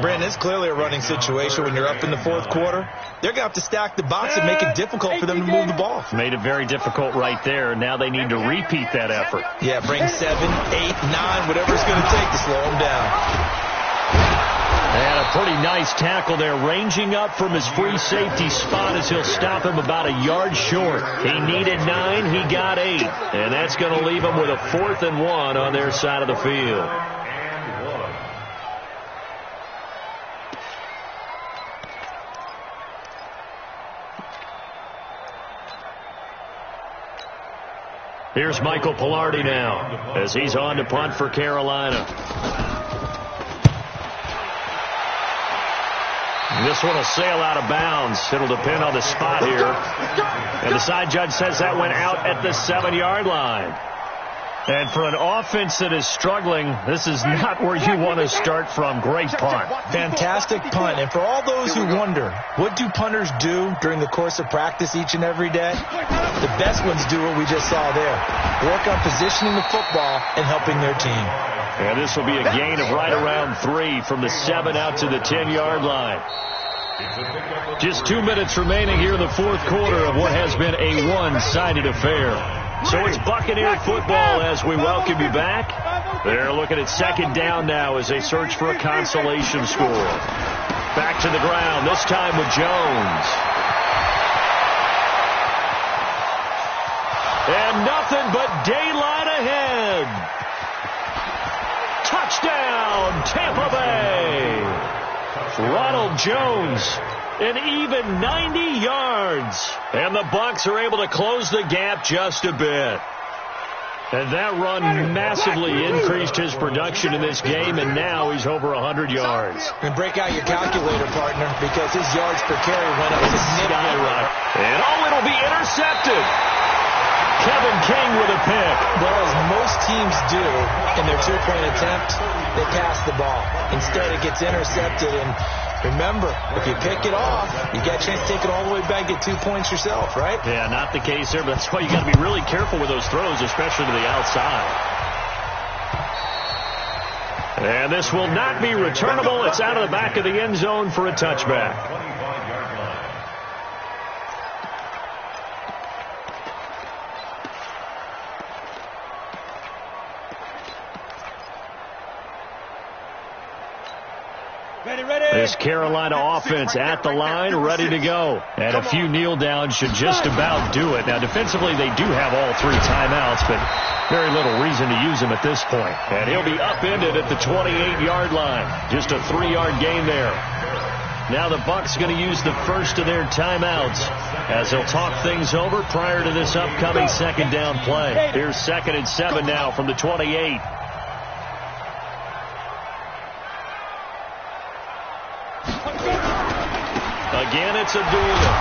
Brandon, it's clearly a running situation when you're up in the 4th quarter. They're going to have to stack the box and make it difficult for them to move the ball. Made it very difficult right there. Now they need to repeat that effort. Yeah, bring 7, 8, 9, whatever it's going to take to slow them down. And a pretty nice tackle there, ranging up from his free safety spot as he'll stop him about a yard short. He needed 9, he got 8. And that's going to leave him with a 4th and 1 on their side of the field. Here's Michael Pilardi now as he's on to punt for Carolina. This one will sail out of bounds. It'll depend on the spot here. And the side judge says that went out at the 7-yard line. And for an offense that is struggling, this is not where you want to start from. Great punt. Fantastic punt. And for all those who wonder, what do punters do during the course of practice each and every day? The best ones do what we just saw there. Work on positioning the football and helping their team. And this will be a gain of right around 3 from the 7 out to the 10-yard line. Just 2 minutes remaining here in the 4th quarter of what has been a one-sided affair. So it's Buccaneer football as we welcome you back. They're looking at 2nd down now as they search for a consolation score. Back to the ground, this time with Jones. And nothing but daylight ahead. Touchdown, Tampa Bay. Ronald Jones, an even 90 yards. And the Bucs are able to close the gap just a bit. And that run massively increased his production in this game, and now he's over 100 yards. And break out your calculator, partner, because his yards per carry went up significantly. And it'll be intercepted. Kevin King with a pick. Well, as most teams do in their 2-point attempt, they pass the ball. Instead, it gets intercepted. And remember, if you pick it off, you get a chance to take it all the way back, get 2 points yourself, right? Yeah, not the case there, but that's why you got to be really careful with those throws, especially to the outside. And this will not be returnable. It's out of the back of the end zone for a touchback. This Carolina offense at the line, ready to go. And a few kneel downs should just about do it. Now, defensively, they do have all 3 timeouts, but very little reason to use them at this point. And he'll be upended at the 28-yard line. Just a 3-yard gain there. Now the Bucs going to use the first of their timeouts as they'll talk things over prior to this upcoming 2nd down play. Here's 2nd and 7 now from the 28. Again, it's Abdullah.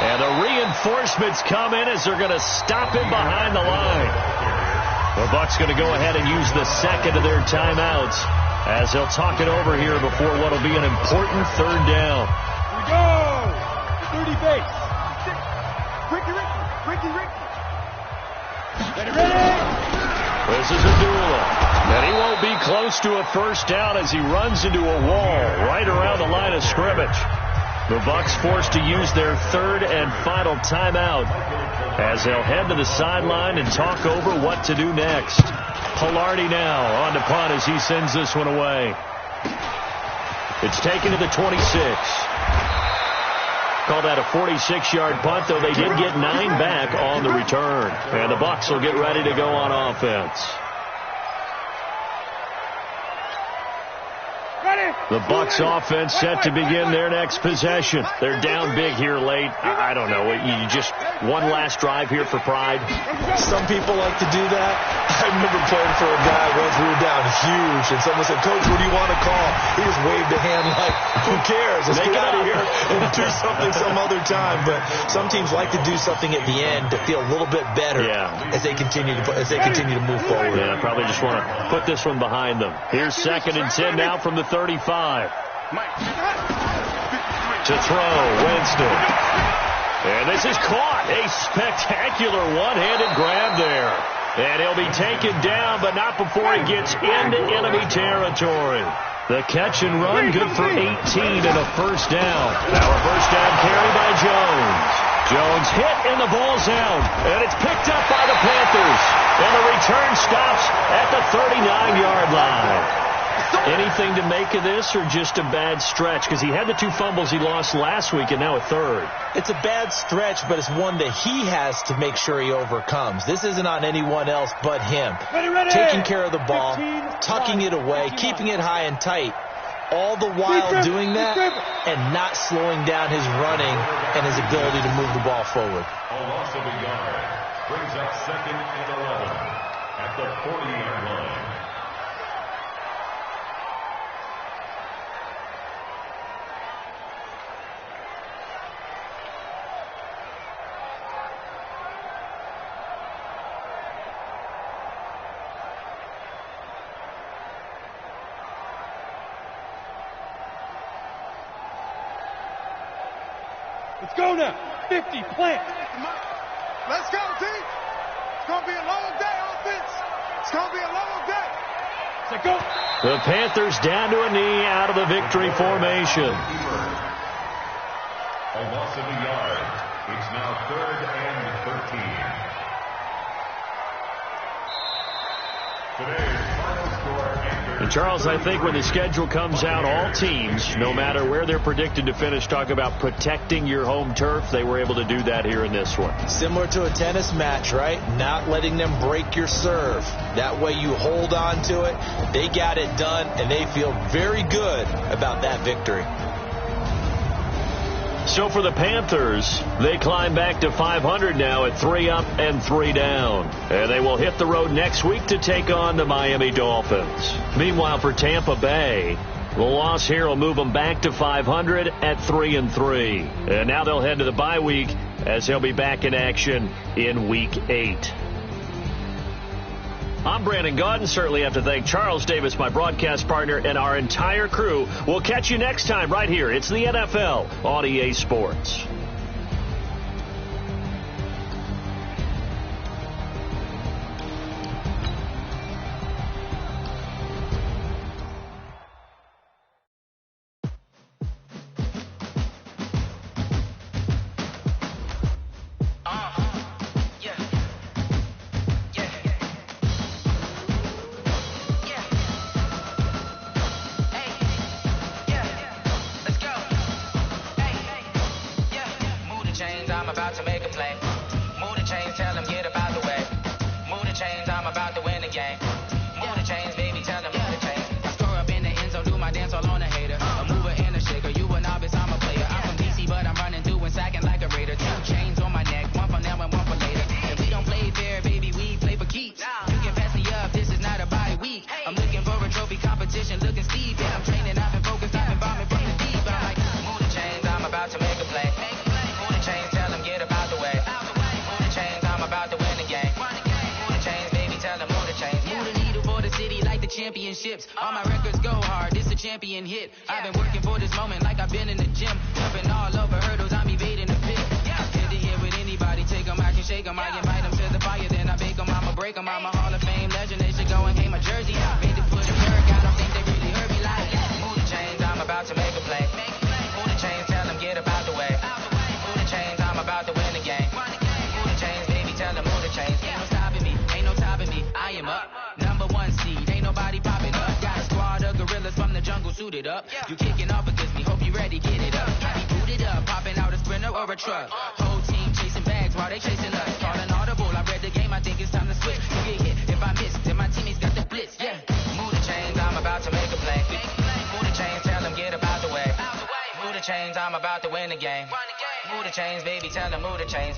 And the reinforcements come in as they're going to stop him behind the line. The Bucs going to go ahead and use the 2nd of their timeouts as they'll talk it over here before what will be an important 3rd down. Here we go. 30 base. Ricky. Ready. This is Abdullah. And he won't be close to a 1st down as he runs into a wall right around the line of scrimmage. The Bucs forced to use their 3rd and final timeout as they'll head to the sideline and talk over what to do next. Pilardi now on to punt as he sends this one away. It's taken to the 26. Call that a 46-yard punt, though they did get 9 back on the return. And the Bucs will get ready to go on offense. The Bucs offense set to begin their next possession. They're down big here late. I don't know. You just one last drive here for pride. Some people like to do that. I remember playing for a guy once. We were down huge, and someone said, "Coach, what do you want to call?" He just waved a hand like, "Who cares? Let's get out of here and do something some other time." But some teams like to do something at the end to feel a little bit better as they continue to move forward. Yeah, probably just want to put this one behind them. Here's 2nd and 10 now from the 35. To throw, Winston. And this is caught. A spectacular one-handed grab there. And he'll be taken down, but not before he gets into enemy territory. The catch and run, good for 18 and a first down. Now a first down carry by Jones. Jones hit and the ball's out. And it's picked up by the Panthers. And the return stops at the 39-yard line. Anything to make of this, or just a bad stretch? Because he had the 2 fumbles he lost last week and now a third. It's a bad stretch, but it's one that he has to make sure he overcomes. This isn't on anyone else but him. Taking care of the ball, tucking it away, keeping it high and tight, all the while doing that and not slowing down his running and his ability to move the ball forward. A loss of a yard brings up 2nd and 11 at the 40-yard line. Let's go now. 50, plant. Let's go, team. It's going to be a long day, offense. It's going to be a long day. Let's go. The Panthers down to a knee out of the victory formation. A loss of a yard. It's now 3rd and 13. Today's final score. And Charles, I think when the schedule comes out, all teams, no matter where they're predicted to finish, talk about protecting your home turf. They were able to do that here in this one. Similar to a tennis match, right? Not letting them break your serve. That way you hold on to it. They got it done, and they feel very good about that victory. So for the Panthers, they climb back to 500 now at 3 up and 3 down. And they will hit the road next week to take on the Miami Dolphins. Meanwhile, for Tampa Bay, the loss here will move them back to 500 at 3 and 3. And now they'll head to the bye week as they'll be back in action in Week 8. I'm Brandon Gaudin. Certainly have to thank Charles Davis, my broadcast partner, and our entire crew. We'll catch you next time right here. It's the NFL on EA Sports. All my records go hard, this a champion hit. I've been working for this moment like I've been in the gym. Jumping all over hurdles, I'm evading the pit. I'm scared to hear with anybody, take them, I can shake them. I invite them to the fire, then I bake them, I'ma break them. I'm a Hall of Fame legend, they should go and hang my jersey. Made to put a jerk, I don't think they really heard me like. Move the chains, I'm about to make a play. Move the chains, tell them get up out the way. Move the chains, I'm about to win the game. Move the chains, baby, tell them move the chains. Ain't no stopping me, ain't no topping me, I am up. #1 seed, ain't nobody popping up. Got a squad of gorillas from the jungle suited up. You kicking off against me, hope you ready, get it up. Booted up, popping out a Sprinter or a truck. Whole team chasing bags while they chasing us. Calling audible, I read the game, I think it's time to switch. You get hit if I miss, then my teammates got the blitz, yeah. Move the chains, I'm about to make a play. Move the chains, tell them get up out the way. Move the chains, I'm about to win the game. Move the chains, baby, tell them move the chains.